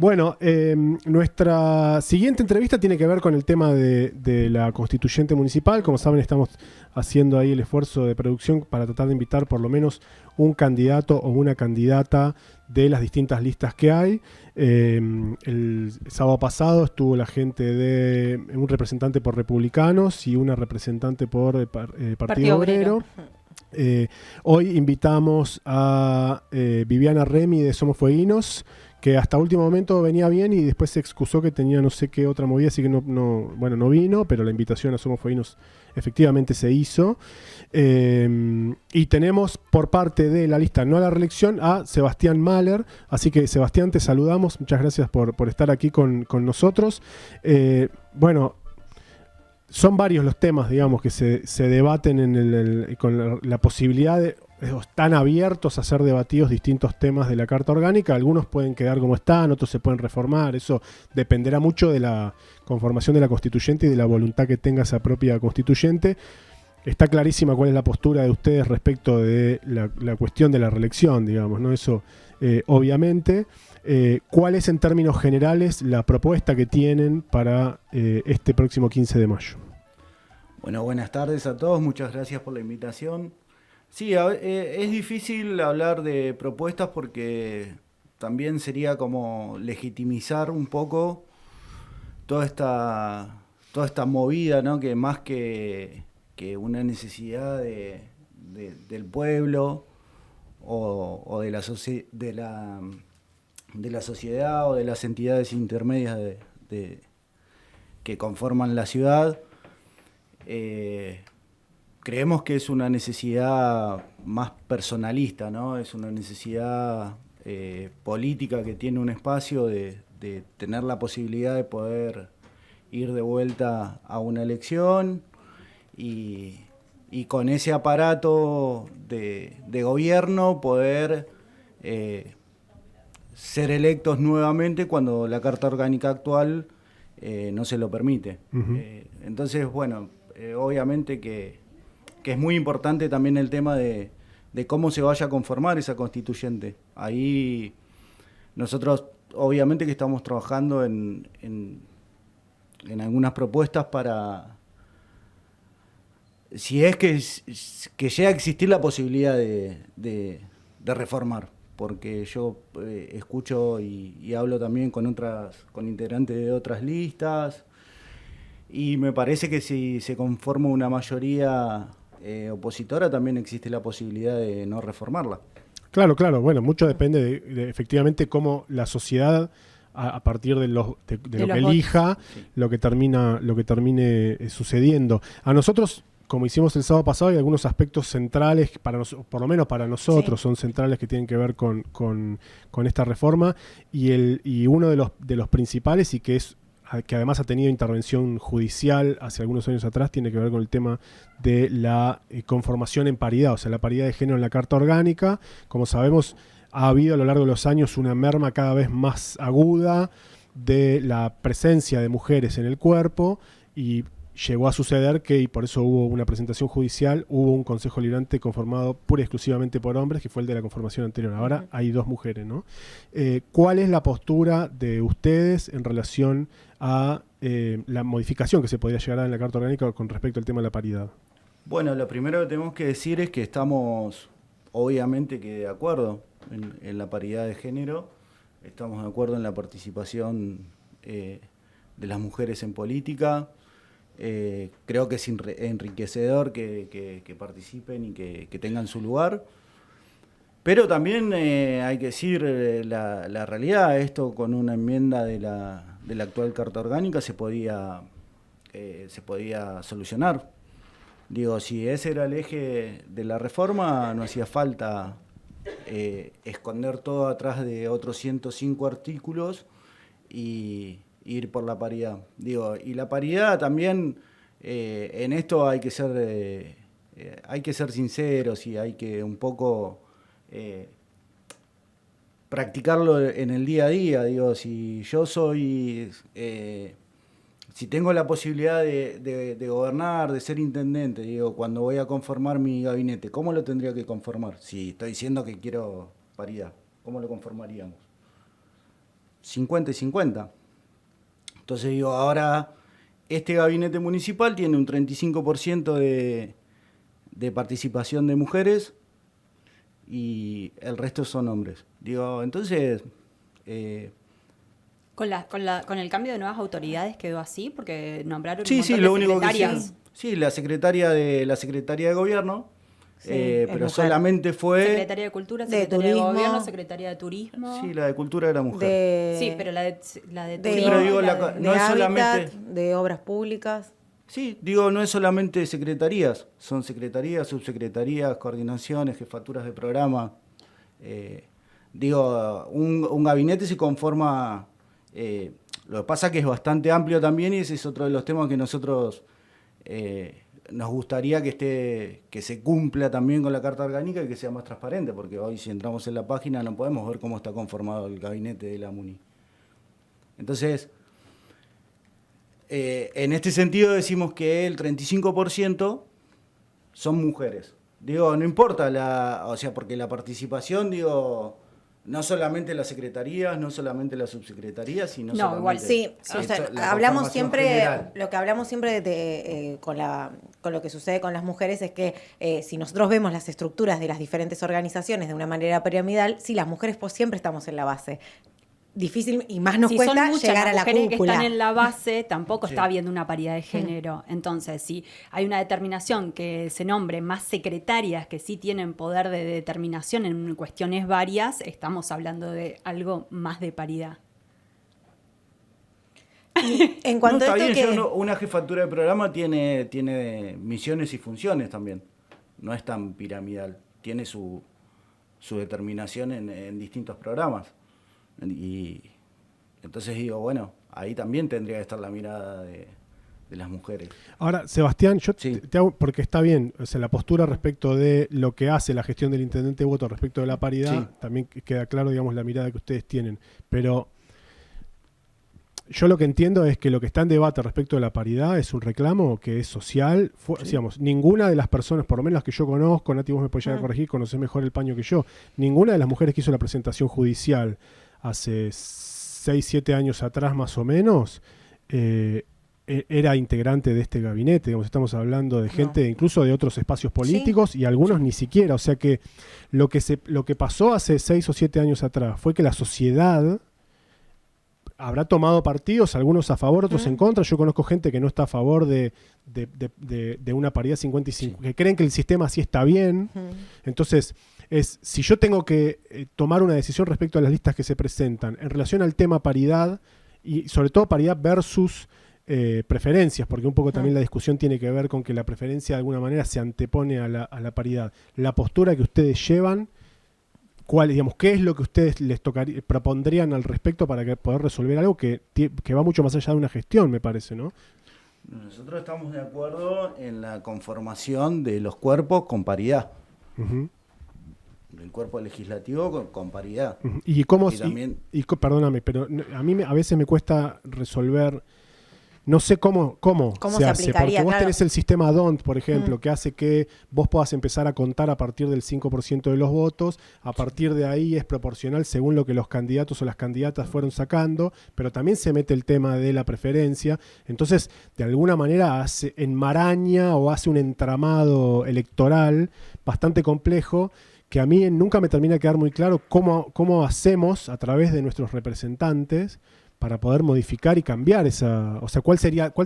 Bueno, nuestra siguiente entrevista tiene que ver con el tema de la constituyente municipal. Como saben, estamos haciendo ahí el esfuerzo de producción para tratar de invitar por lo menos un candidato o una candidata de las distintas listas que hay. El sábado pasado estuvo la gente de un representante por Republicanos y una representante por Partido Obrero. Hoy invitamos a Viviana Remy de Somos Fueguinos, que hasta último momento venía bien y después se excusó que tenía no sé qué otra movida, así que no vino, pero la invitación a Somos Fueguinos efectivamente se hizo. Y tenemos por parte de la lista No a la Reelección a Sebastián Mahler, así que Sebastián, te saludamos, muchas gracias por estar aquí con nosotros. Bueno, son varios los temas, digamos, que se debaten con la posibilidad de... Están abiertos a ser debatidos distintos temas de la Carta Orgánica. Algunos pueden quedar como están, otros se pueden reformar. Eso dependerá mucho de la conformación de la constituyente y de la voluntad que tenga esa propia constituyente. Está clarísima cuál es la postura de ustedes respecto de la cuestión de la reelección, digamos, ¿no? Eso, obviamente. ¿Cuál es en términos generales la propuesta que tienen para este próximo 15 de mayo? Bueno, buenas tardes a todos. Muchas gracias por la invitación. Sí, es difícil hablar de propuestas porque también sería como legitimizar un poco toda esta movida, ¿no? Que más que una necesidad del pueblo o de la sociedad o de las entidades intermedias que conforman la ciudad, creemos que es una necesidad más personalista, ¿no? Es una necesidad política que tiene un espacio de tener la posibilidad de poder ir de vuelta a una elección y con ese aparato de gobierno poder ser electos nuevamente cuando la Carta Orgánica actual no se lo permite. Uh-huh. Entonces, bueno, obviamente que es muy importante también el tema de cómo se vaya a conformar esa constituyente. Ahí nosotros obviamente que estamos trabajando en algunas propuestas para, si es que llega a existir la posibilidad de reformar, porque yo escucho y hablo también con integrantes de otras listas, y me parece que si se conforma una mayoría opositora, también existe la posibilidad de no reformarla. Claro. Bueno, mucho depende de efectivamente cómo la sociedad, a partir de lo que elija, sí, lo que termine sucediendo. A nosotros, como hicimos el sábado pasado, hay algunos aspectos centrales, por lo menos para nosotros, sí, son centrales que tienen que ver con esta reforma, y uno de los principales, y que además ha tenido intervención judicial hace algunos años atrás, tiene que ver con el tema de la conformación en paridad, o sea, la paridad de género en la Carta Orgánica. Como sabemos, ha habido a lo largo de los años una merma cada vez más aguda de la presencia de mujeres en el cuerpo, y llegó a suceder que, y por eso hubo una presentación judicial, hubo un consejo liberante conformado pura y exclusivamente por hombres, que fue el de la conformación anterior. Ahora hay 2 mujeres, ¿no? ¿Cuál es la postura de ustedes en relación a la modificación que se podría llegar a en la Carta Orgánica con respecto al tema de la paridad? Bueno, lo primero que tenemos que decir es que estamos obviamente que de acuerdo en la paridad de género, estamos de acuerdo en la participación de las mujeres en política. Creo que es enriquecedor que participen y que tengan su lugar. Pero también hay que decir la realidad. Esto con una enmienda de la actual Carta Orgánica se podía solucionar. Digo, si ese era el eje de la reforma, no hacía falta esconder todo atrás de otros 105 artículos y ir por la paridad. Digo, y la paridad también, en esto hay que ser sinceros y hay que un poco practicarlo en el día a día. Digo, si yo si tengo la posibilidad de gobernar, de ser intendente, digo, cuando voy a conformar mi gabinete, ¿cómo lo tendría que conformar? Si estoy diciendo que quiero paridad, ¿cómo lo conformaríamos? 50 y 50. Entonces digo, ahora este gabinete municipal tiene un 35% de participación de mujeres y el resto son hombres. Digo, entonces... Con el cambio de nuevas autoridades quedó así, porque nombraron un sí, montón lo de único que secretarias. sí, la secretaria de Gobierno, Sí, pero mujer. solamente fue... Secretaria de Cultura, De Secretaria de Turismo. Gobierno, Secretaria de Turismo. Sí, la de Cultura era mujer. Sí, pero la de Sí, Turismo. pero digo, y de no es Hábitat, solamente... de Obras Públicas. Sí, digo, no es solamente secretarías, son secretarías, subsecretarías, coordinaciones, jefaturas de programa. Digo, un gabinete se conforma... lo que pasa es que es bastante amplio también y ese es otro de los temas que nosotros nos gustaría que se cumpla también con la Carta Orgánica y que sea más transparente, porque hoy si entramos en la página no podemos ver cómo está conformado el gabinete de la MUNI. Entonces, en este sentido decimos que el 35% son mujeres. Digo, no importa o sea, porque la participación, digo, no solamente las secretarías, no solamente las subsecretarías, sino No, igual Sí, o sea, la hablamos conformación siempre, general. lo que hablamos siempre con lo que sucede con las mujeres es que si nosotros vemos las estructuras de las diferentes organizaciones de una manera piramidal, sí, las mujeres pues siempre estamos en la base. Difícil y más nos si cuesta son muchas llegar a las la mujeres que cúpula. están en la base, tampoco Sí. está habiendo una paridad de género. Entonces, si hay una determinación que se nombre más secretarias que sí tienen poder de determinación en cuestiones varias, estamos hablando de algo más de paridad. En cuanto No, a está esto bien, que... una jefatura de programa tiene misiones y funciones también. No es tan piramidal. Tiene su determinación en distintos programas. Y entonces digo, bueno, ahí también tendría que estar la mirada de las mujeres. Ahora, Sebastián, yo Sí. te hago, porque está bien, o sea, la postura respecto de lo que hace la gestión del intendente Boto respecto de la paridad, Sí. también queda claro, digamos, la mirada que ustedes tienen. Pero yo lo que entiendo es que lo que está en debate respecto de la paridad es un reclamo que es social. Sí. Digamos, ninguna de las personas, por lo menos las que yo conozco, Nati, vos me podés llegar a corregir, conocés mejor el paño que yo, ninguna de las mujeres que hizo la presentación judicial hace 6, 7 años atrás más o menos, era integrante de este gabinete. Digamos, estamos hablando de gente incluso de otros espacios políticos y algunos ni siquiera. O sea que lo que pasó hace 6 o 7 años atrás fue que la sociedad habrá tomado partidos, algunos a favor, otros en contra. Yo conozco gente que no está a favor de una paridad 50 y 50, que creen que el sistema así está bien. Entonces, si yo tengo que tomar una decisión respecto a las listas que se presentan en relación al tema paridad, y sobre todo paridad versus preferencias, porque un poco también la discusión tiene que ver con que la preferencia de alguna manera se antepone a la paridad. La postura que ustedes llevan, ¿qué es lo que ustedes propondrían al respecto para poder resolver algo que va mucho más allá de una gestión, me parece, ¿no? Nosotros estamos de acuerdo en la conformación de los cuerpos con paridad. Uh-huh. El cuerpo legislativo con paridad. Uh-huh. ¿Y cómo? Y también... Perdóname, pero a mí a veces me cuesta resolver. No sé cómo se hace, aplicaría, porque vos claro. tenés el sistema DONT, por ejemplo, que hace que vos puedas empezar a contar a partir del 5% de los votos, a partir de ahí es proporcional según lo que los candidatos o las candidatas fueron sacando, pero también se mete el tema de la preferencia, entonces de alguna manera enmaraña o hace un entramado electoral bastante complejo, que a mí nunca me termina de quedar muy claro cómo hacemos a través de nuestros representantes para poder modificar y cambiar o sea, ¿cuál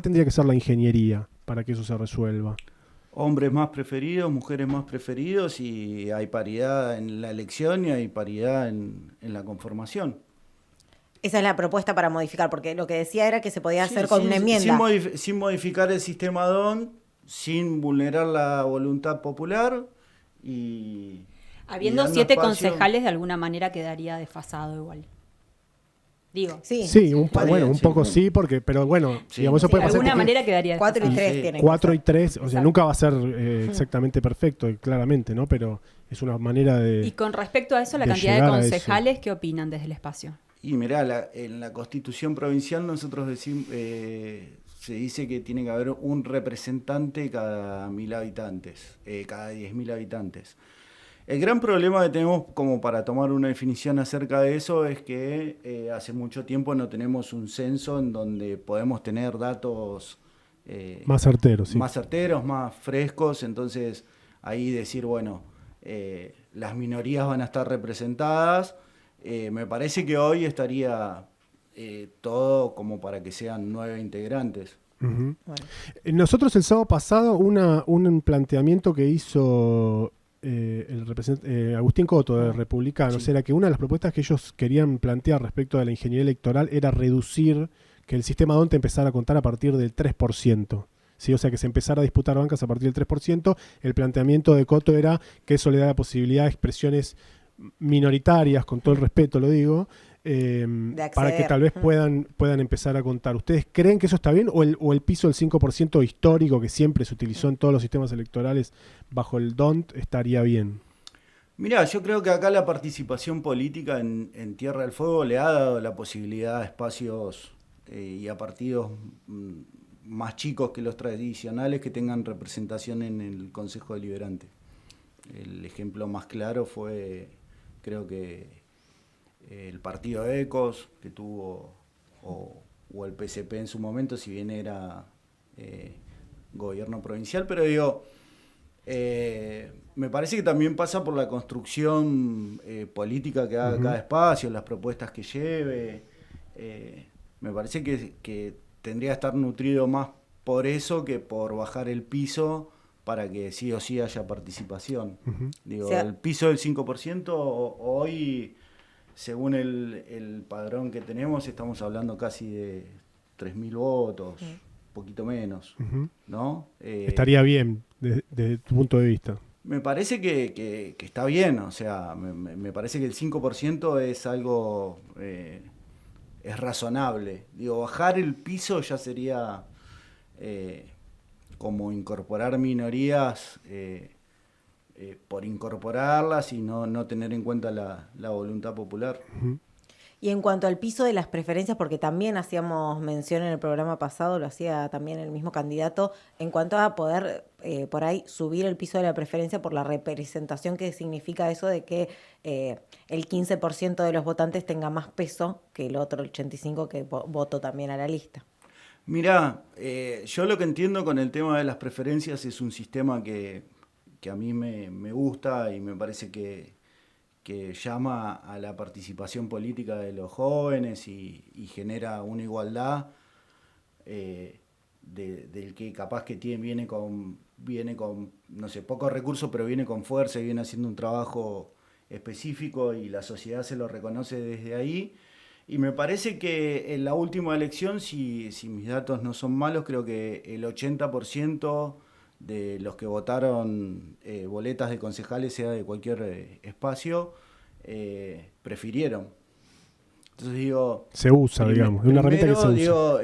tendría que ser la ingeniería para que eso se resuelva? Hombres más preferidos, mujeres más preferidos, y hay paridad en la elección y hay paridad en la conformación. Esa es la propuesta para modificar, porque lo que decía era que se podía hacer con una enmienda. Sin modificar el sistema DON, sin vulnerar la voluntad popular y... Habiendo y dando 7 espacio... concejales, de alguna manera quedaría desfasado igual. Digo. Sí, un poco sí, pero bueno, Sí. digamos, eso De puede pasar. alguna manera quedaría 4 y desfasado. 3 tienen. 4 y 3, o sea, Exacto. nunca va a ser exactamente perfecto, claramente, ¿no? Pero es una manera de... Y con respecto a eso, la de cantidad de llegar a eso. concejales, ¿qué opinan desde el espacio? Y mirá, en la Constitución Provincial nosotros decimos, se dice que tiene que haber un representante cada 1.000 habitantes, cada 10.000 habitantes. El gran problema que tenemos, como para tomar una definición acerca de eso, es que hace mucho tiempo no tenemos un censo en donde podemos tener datos Más certero, sí. más certeros, más frescos. Entonces, ahí decir, bueno, las minorías van a estar representadas. Me parece que hoy estaría todo como para que sean 9 integrantes. Ujú. Bueno. Nosotros el sábado pasado un planteamiento que hizo Agustín Coto de Republicanos Sí. era que una de las propuestas que ellos querían plantear respecto de la ingeniería electoral era reducir, que el sistema DONT empezara a contar a partir del 3%. ¿Sí? O sea, que se empezara a disputar bancas a partir del 3%. El planteamiento de Coto era que eso le da la posibilidad a expresiones minoritarias, con todo el respeto lo digo, para que tal vez puedan empezar a contar. ¿Ustedes creen que eso está bien o el piso del 5% histórico que siempre se utilizó en todos los sistemas electorales bajo el DONT estaría bien? Mirá, yo creo que acá la participación política en Tierra del Fuego le ha dado la posibilidad a espacios y a partidos más chicos que los tradicionales que tengan representación en el Consejo Deliberante. El ejemplo más claro fue, creo que, el partido ECOS, que tuvo, o el PCP en su momento, si bien era gobierno provincial, pero digo, me parece que también pasa por la construcción política que haga cada espacio, las propuestas que lleve. Me parece que tendría que estar nutrido más por eso que por bajar el piso para que sí o sí haya participación. Digo, O sea, el piso del 5% hoy, según el padrón que tenemos, estamos hablando casi de 3.000 votos, poquito menos, ¿no? Estaría bien desde tu punto de vista. Me parece que está bien, o sea, me parece que el 5% es algo, es razonable. Digo, bajar el piso ya sería como incorporar minorías por incorporarlas y no tener en cuenta la voluntad popular. Y en cuanto al piso de las preferencias, porque también hacíamos mención en el programa pasado, lo hacía también el mismo candidato, en cuanto a poder por ahí subir el piso de la preferencia por la representación que significa eso de que el 15% de los votantes tenga más peso que el otro, el 85% que votó también a la lista. Mirá, yo lo que entiendo con el tema de las preferencias es un sistema que a mí me gusta y me parece que llama a la participación política de los jóvenes y genera una igualdad del que capaz que viene con, no sé, pocos recursos, pero viene con fuerza y viene haciendo un trabajo específico y la sociedad se lo reconoce desde ahí. Y me parece que en la última elección, si mis datos no son malos, creo que el 80% de los que votaron boletas de concejales, sea de cualquier espacio, prefirieron. Entonces digo... Se usa, digamos, es una herramienta que se usa. Digo,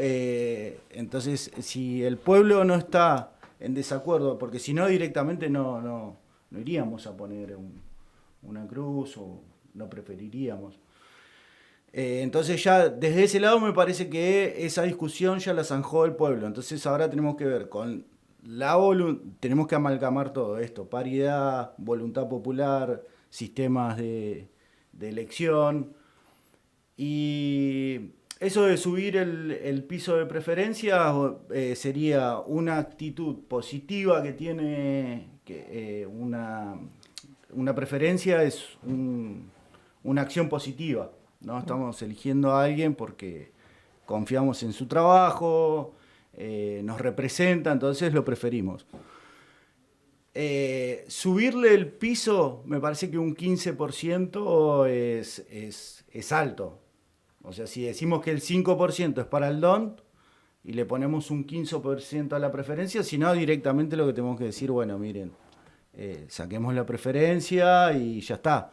entonces, si el pueblo no está en desacuerdo, porque si no directamente no iríamos a poner una cruz o no preferiríamos. Entonces ya desde ese lado me parece que esa discusión ya la zanjó el pueblo. Entonces ahora tenemos que ver con tenemos que amalgamar todo esto, paridad, voluntad popular, sistemas de elección. Y eso de subir el piso de preferencia sería una actitud positiva que tiene una preferencia, es una acción positiva, ¿no? Estamos eligiendo a alguien porque confiamos en su trabajo, nos representa, entonces lo preferimos. Subirle el piso, me parece que un 15% es alto. O sea, si decimos que el 5% es para el DONT y le ponemos un 15% a la preferencia, si no, directamente lo que tenemos que decir, bueno, miren, saquemos la preferencia y ya está.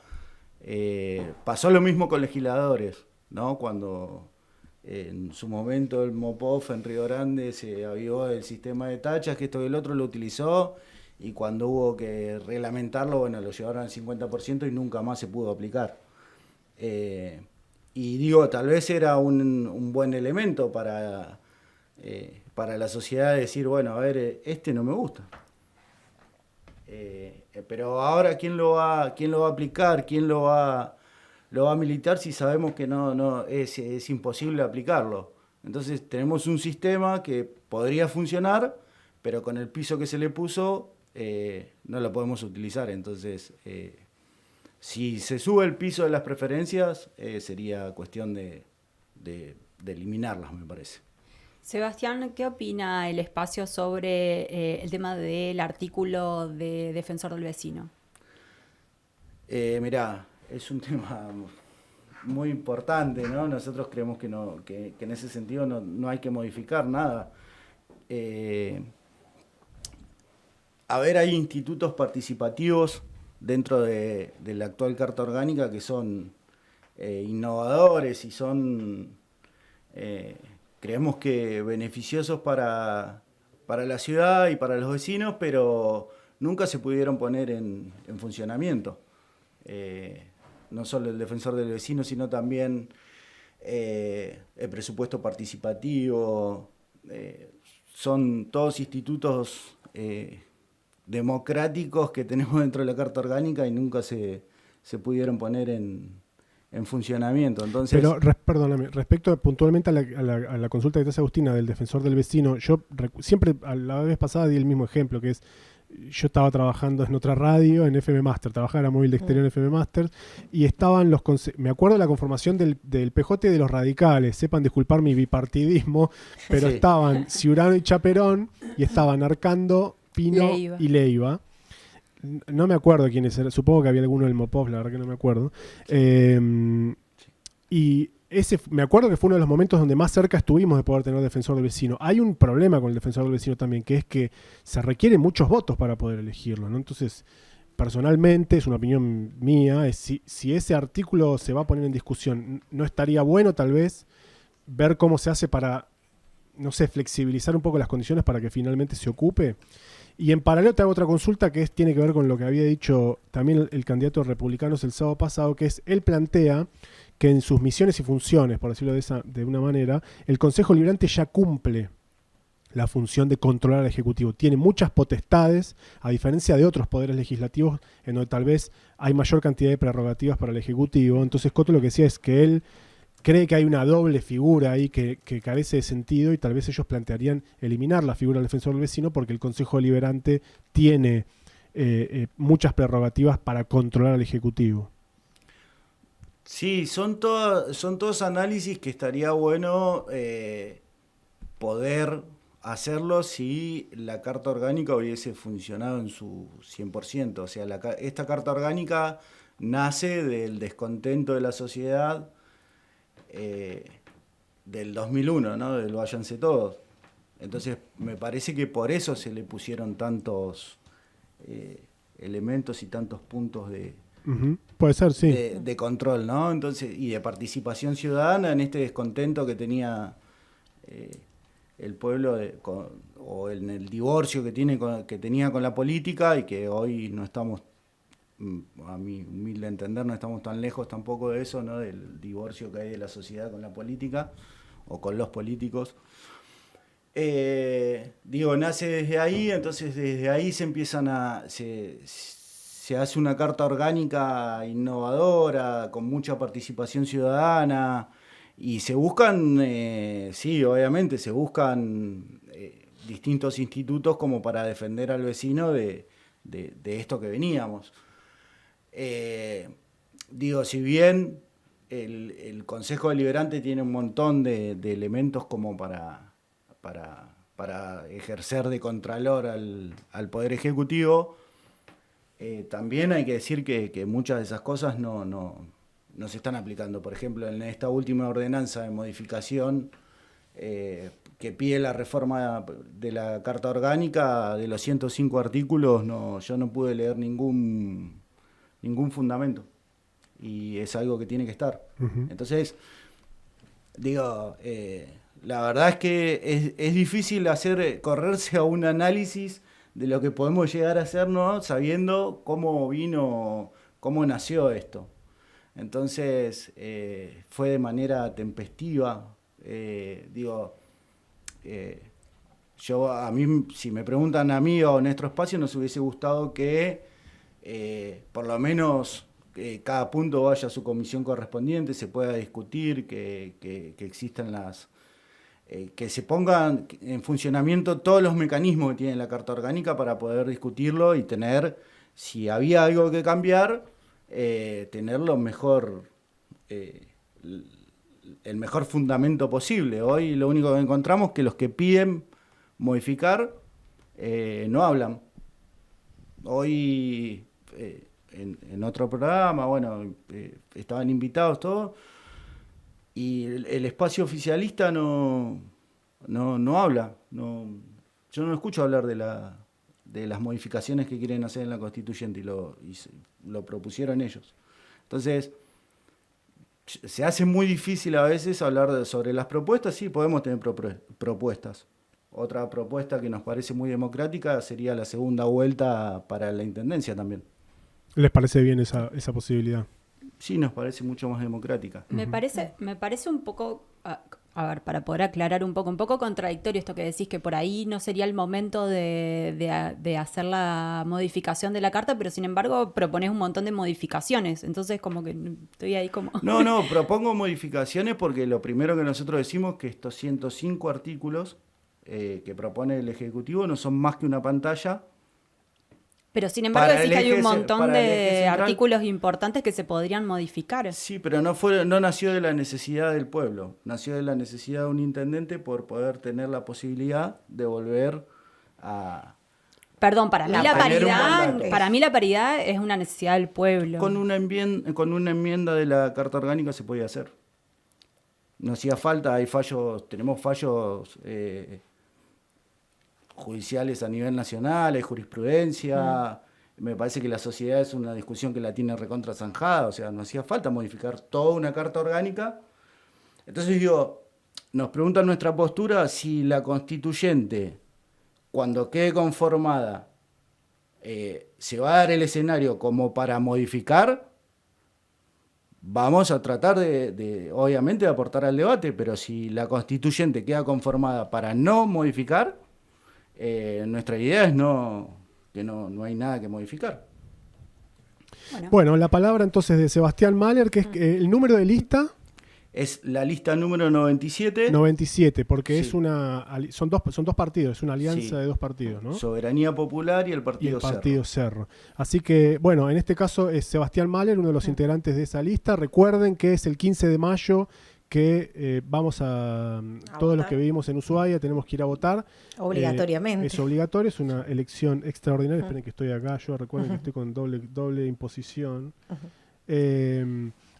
Pasó lo mismo con legisladores, ¿no? Cuando en su momento el MOPOF en Río Grande se avivó el sistema de tachas, que esto y el otro lo utilizó, y cuando hubo que reglamentarlo, bueno, lo llevaron al 50% y nunca más se pudo aplicar. Y digo, tal vez era un buen elemento para la sociedad decir, bueno, a ver, este no me gusta. Pero ahora, quién lo va a aplicar? ¿Quién lo va a militar si sabemos que no es imposible aplicarlo? Entonces tenemos un sistema que podría funcionar, pero con el piso que se le puso no lo podemos utilizar. Entonces, si se sube el piso de las preferencias, sería cuestión de eliminarlas, me parece. Sebastián, ¿qué opina el espacio sobre el tema del artículo de defensor del vecino? Mirá, es un tema muy importante, ¿no? Nosotros creemos que en ese sentido no hay que modificar nada. Hay institutos participativos dentro de la actual Carta Orgánica que son innovadores y son, creemos que beneficiosos para la ciudad y para los vecinos, pero nunca se pudieron poner en funcionamiento. No solo el defensor del vecino, sino también el presupuesto participativo. Son todos institutos democráticos que tenemos dentro de la Carta Orgánica y nunca se pudieron poner en funcionamiento. Entonces, pero, perdóname, respecto puntualmente a la consulta que te hace Agustina del defensor del vecino, yo siempre, a la vez pasada di el mismo ejemplo, que es, yo estaba trabajando en otra radio, en FM Master, trabajaba en la móvil de exterior en FM Master, y estaban me acuerdo de la conformación del PJ y de los radicales, sepan disculpar mi bipartidismo, pero sí. Estaban Ciurano y Chaperón, y estaban Arcando, Pino y Leiva. No me acuerdo quiénes eran, supongo que había alguno del Mopov, la verdad que no me acuerdo. Y me acuerdo que fue uno de los momentos donde más cerca estuvimos de poder tener defensor del vecino. Hay un problema con el defensor del vecino también, que es que se requieren muchos votos para poder elegirlo, ¿no? Entonces, personalmente, es una opinión mía, si ese artículo se va a poner en discusión, no estaría bueno tal vez ver cómo se hace para, no sé, flexibilizar un poco las condiciones para que finalmente se ocupe. Y en paralelo te hago otra consulta que tiene que ver con lo que había dicho también el candidato de Republicanos el sábado pasado, que es, él plantea que en sus misiones y funciones, por decirlo de una manera, el Consejo Liberante ya cumple la función de controlar al Ejecutivo. Tiene muchas potestades, a diferencia de otros poderes legislativos, en donde tal vez hay mayor cantidad de prerrogativas para el Ejecutivo. Entonces Coto lo que decía es que él cree que hay una doble figura ahí que carece de sentido, y tal vez ellos plantearían eliminar la figura del defensor del vecino porque el Consejo Liberante tiene muchas prerrogativas para controlar al Ejecutivo. Sí, son todos análisis que estaría bueno poder hacerlo si la Carta Orgánica hubiese funcionado en su 100%. O sea, esta Carta Orgánica nace del descontento de la sociedad del 2001, ¿no? Del váyanse todos. Entonces, me parece que por eso se le pusieron tantos elementos y tantos puntos puede ser, sí, de control, ¿no? Entonces, y de participación ciudadana en este descontento que tenía el pueblo o en el divorcio que tenía con la política, y que hoy no estamos, a mi humilde entender, no estamos tan lejos tampoco de eso, ¿no? Del divorcio que hay de la sociedad con la política o con los políticos. Nace desde ahí, entonces desde ahí se hace una carta orgánica innovadora, con mucha participación ciudadana, y se buscan, obviamente, se buscan distintos institutos como para defender al vecino de esto que veníamos. Si bien el Consejo Deliberante tiene un montón de elementos como para ejercer de contralor al Poder Ejecutivo, también hay que decir que muchas de esas cosas no se están aplicando. Por ejemplo, en esta última ordenanza de modificación que pide la reforma de la Carta Orgánica, de los 105 artículos, yo no pude leer ningún fundamento. Y es algo que tiene que estar. Uh-huh. Entonces, la verdad es que es difícil correrse a un análisis de lo que podemos llegar a hacer, ¿no? Sabiendo cómo nació esto. Entonces, fue de manera tempestiva. A mí, si me preguntan a mí o a nuestro espacio, nos hubiese gustado que por lo menos cada punto vaya a su comisión correspondiente, se pueda discutir, que existan que se pongan en funcionamiento todos los mecanismos que tiene la Carta Orgánica para poder discutirlo y tener, si había algo que cambiar, tenerlo mejor, el mejor fundamento posible. Hoy lo único que encontramos es que los que piden modificar no hablan. Hoy en otro programa, bueno, estaban invitados todos, y el espacio oficialista no habla. Yo no escucho hablar de las modificaciones que quieren hacer en la Constituyente, y lo propusieron ellos. Entonces, se hace muy difícil a veces hablar sobre las propuestas. Sí, podemos tener propuestas. Otra propuesta que nos parece muy democrática sería la segunda vuelta para la intendencia también. ¿Les parece bien esa posibilidad? Sí, nos parece mucho más democrática. Me parece un poco, a ver, para poder aclarar un poco contradictorio esto que decís, que por ahí no sería el momento de hacer la modificación de la carta, pero sin embargo proponés un montón de modificaciones. Entonces como que estoy ahí como... No, propongo modificaciones porque lo primero que nosotros decimos es que estos 105 artículos que propone el Ejecutivo no son más que una pantalla. Pero sin embargo decís que hay un montón de central, artículos importantes que se podrían modificar. Sí, pero no nació de la necesidad del pueblo, nació de la necesidad de un intendente por poder tener la posibilidad de volver a... Perdón, para mí la paridad es una necesidad del pueblo. Con una enmienda de la Carta Orgánica se podía hacer. No hacía falta, tenemos fallos judiciales a nivel nacional, hay jurisprudencia. Me parece que la sociedad es una discusión que la tiene recontra zanjada, o sea, no hacía falta modificar toda una Carta Orgánica. Entonces digo, nos preguntan nuestra postura si la Constituyente, cuando quede conformada, se va a dar el escenario como para modificar. Vamos a tratar obviamente, de aportar al debate, pero si la Constituyente queda conformada para no modificar, nuestra idea es que no hay nada que modificar. Bueno, la palabra entonces de Sebastián Mahler, que es el número de lista. Es la lista número 97. 97, porque sí. Son dos partidos, es una alianza de dos partidos, ¿no? Soberanía Popular y el Partido Cerro. Así que, bueno, en este caso es Sebastián Mahler, uno de los integrantes de esa lista. Recuerden que es el 15 de mayo que vamos a todos votar. Los que vivimos en Ushuaia tenemos que ir a votar. Obligatoriamente. Es obligatorio, es una elección extraordinaria. Esperen que estoy acá, yo recuerden que estoy con doble imposición.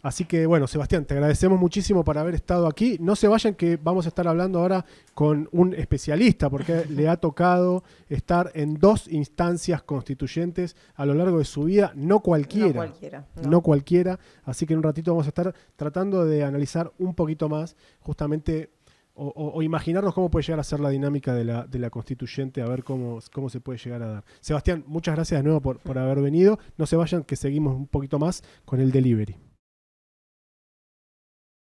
Así que bueno, Sebastián, te agradecemos muchísimo por haber estado aquí. No se vayan, que vamos a estar hablando ahora con un especialista, porque le ha tocado estar en 2 instancias constituyentes a lo largo de su vida. No cualquiera. No cualquiera. Así que en un ratito vamos a estar tratando de analizar un poquito más justamente o imaginarnos cómo puede llegar a ser la dinámica de la constituyente, a ver cómo se puede llegar a dar. Sebastián, muchas gracias de nuevo por haber venido. No se vayan, que seguimos un poquito más con el delivery.